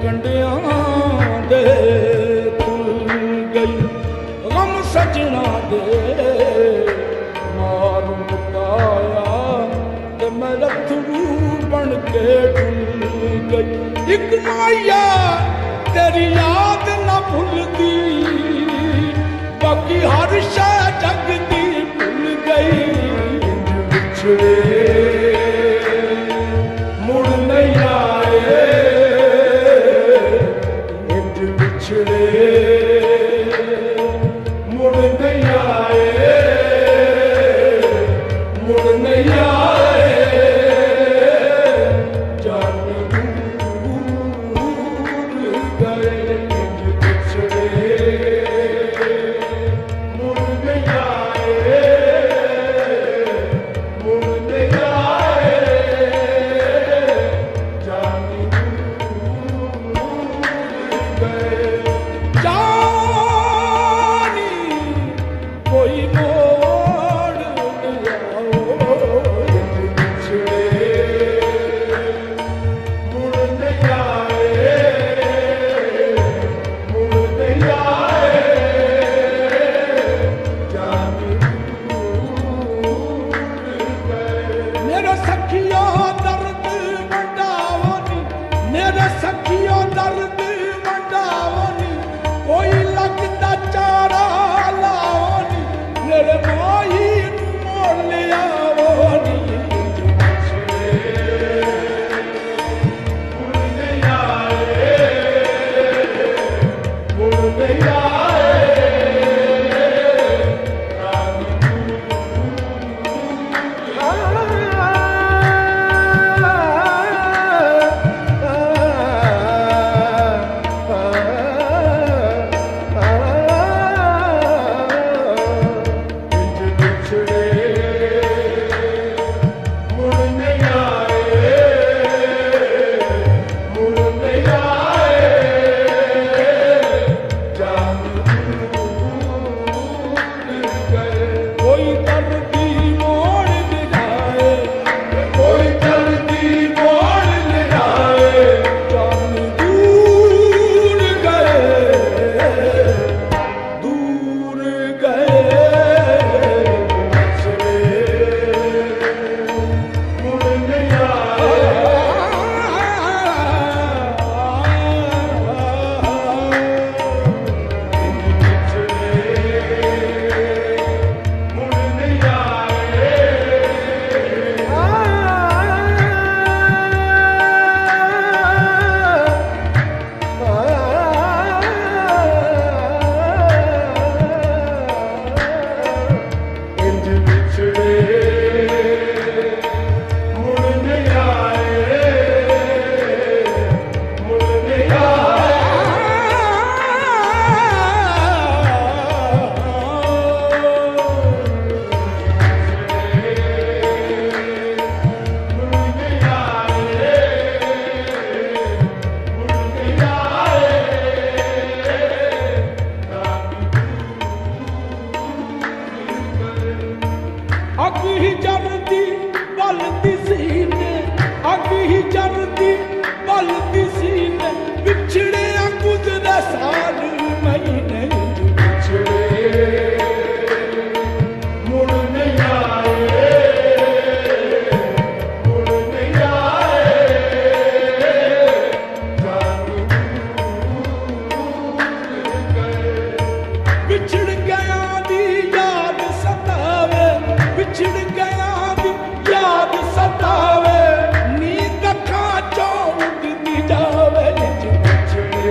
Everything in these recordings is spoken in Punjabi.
ਕੰਡਿਆਂ ਦੇ ਤੁਲ ਗਈ ਗਮ ਸਜਣਾ ਦੇ ਮਾਰ ਮੁਕਾਇਆ ਤੇ ਮੈਂ ਰਥਰੂ ਬਣ ਕੇ ਡੁੱਲ ਗਈ। ਇੱਕ ਮਾਇਆ ਤੇਰੀ ਯਾਦ ਨਾ ਭੁੱਲਦੀ, ਬਾਕੀ ਹਰ ਸ਼ੈ ਜਗ ਦੀ ਭੁੱਲ ਗਈ। ਇੰਜ ਵਿਛੜੇ ਮੁੜ ਨਹੀਂ ਆਏ, ਇੰਜ ਵਿਛੜੇ ਮੁੜ ਨਹੀਂ ਆਏ, ਮੁੜ ਨਹੀਂ ਆਏ। ਜਾਨ ਦੂਰ ਗਏ, ਇੰਜ ਵਿਛੜੇ ਮੁੜ ਨਹੀਂ ਆਏ, ਮੁੜ ਨਹੀਂ ਆਏ। ਜਾਨ ਦੂਰ ਗਏ। ਜਾਨੀ ਕੋਈ ਮੋੜ ਲਿਆਓ, ਇੰਜ ਵਿਛੜੇ ਮੁੜ ਨਹੀਂ ਆਏ, ਮੁੜ ਨਹੀਂ ਆਏ। ਜਾਨ ਦੂਰ ਗਏ। ਮੇਰੇ ਸਖੀਓ ਦਰਦ ਵੰਡਾਵੋ ਨੀ, ਮੇਰੇ ਸਖੀਓ ਦਰਦ ਵੰਡਾਵੋ ਨੀ, ਕੋਈ ਲੱਗਦਾ ਚਾਰਾ ਲਾਓ ਨੀ, ਮੇਰੇ ਮਾਈ ਨੂੰ ਮੋੜ ਲਿਆਵੋ ਨੀ। ਇੰਜ ਵਿਛੜੇ ਮੁੜ ਨਹੀਂ ਆਏ, ਮੁੜ ਨਹੀਂ ਆਏ। ਜਾਨ ਇੰਜ ਵਿਛੜੇ ਮੁੜ ਨਹੀਂ ਆਏ, ਮੁੜ ਨਹੀਂ ਆਏ। ਜਾਨ ਦੂਰ ਗਏ। ਕੋਈ ਦਰਦੀ ਮੋੜ ਲਿਆਏ, ਕੋਈ ਦਰਦੀ ਮੋੜ ਲਿਆਏ। ਜਾਨ ਦੂਰ ਗਏ, ਦੂਰ ਗਏ। ਵਿਛੜੇ ਮੁੜ ਨਹੀਂ ਆਏ, ਇੰਜ ਵਿਛੜੇ ਮੁੜ ਨਹੀਂ ਆਏ। ਇੰਜ ਵਿਛੜੇ ਮੁੜ ਨਹੀਂ ਆਏ, ਮੁੜ ਨਹੀਂ ਆਏ। ਮੁੜ ਨਹੀਂ ਆਏ, ਮੁੜ ਨਹੀਂ ਆਏ। ਅੱਗ ਹੀ ਜਲਦੀ ਬਲਦੀ ਸੀਨੇ, ਅੱਗ ਹੀ ਜਲਦੀ ਬਲਦੀ ਸੀਨੇ, ਵਿਛੜਿਆ ਗੁਜ਼ਰੇ ਸਾਲ ਮਹੀਨੇ। ਇੰਜ ਵਿਛੜੇ ਮੁੜ ਨਹੀਂ ਆਏ, ਮੁੜ ਨਹੀਂ ਆਏ। ਜਾਨ ਦੂਰ ਗਏ। ਵਿਛੜ ਗਿਆ ਦੀ ਯਾਦ ਸਤਾਵੇ, ਵਿਛੜ ਗਿਆ ਦੀ ਯਾਦ ਸਤਾਵੇ, ਨੀਂਦ ਅੱਖਾਂ ਚੋਂ ਉੱਡਦੀ ਜਾਵੇ। ਇੰਜ ਵਿਛੜੇ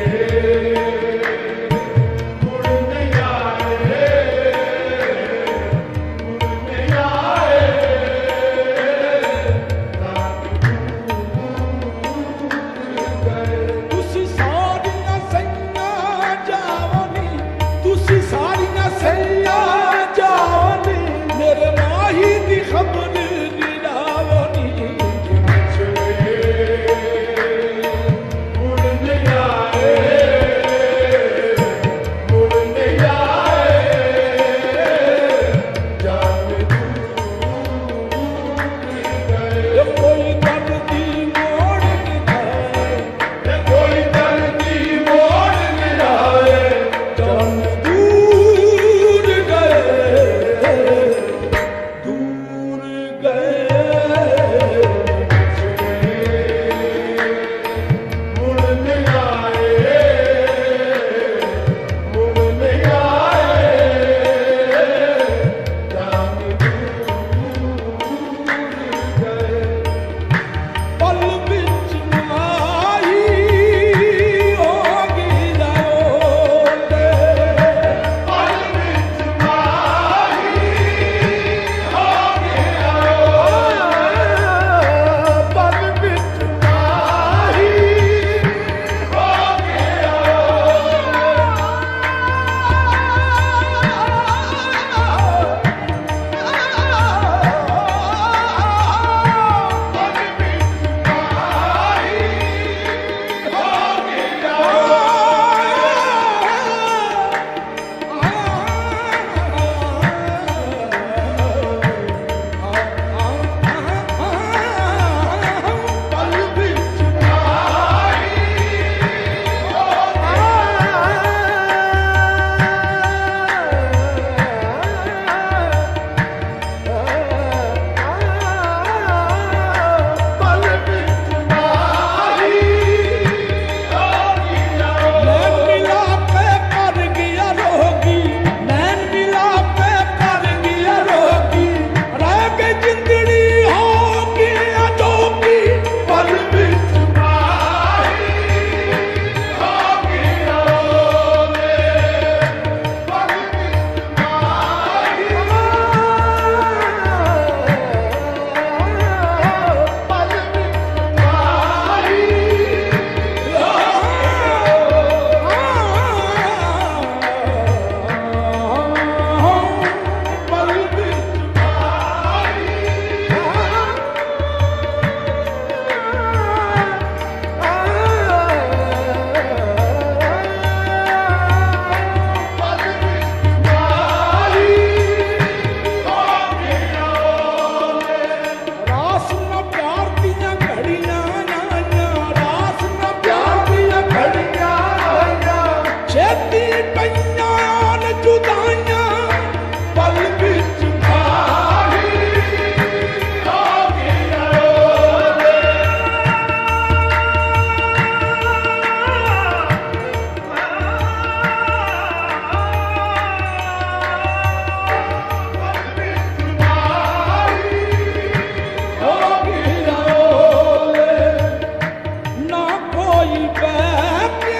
बैठे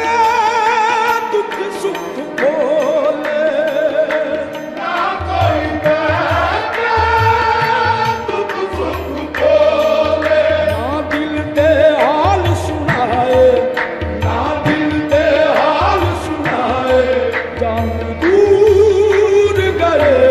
दुख सुख बोले ना कोई बैठे दुख सुख बोले ना दिल दे हाल सुनाए ना दिल दे हाल सुनाए जान दूर गए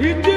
हिज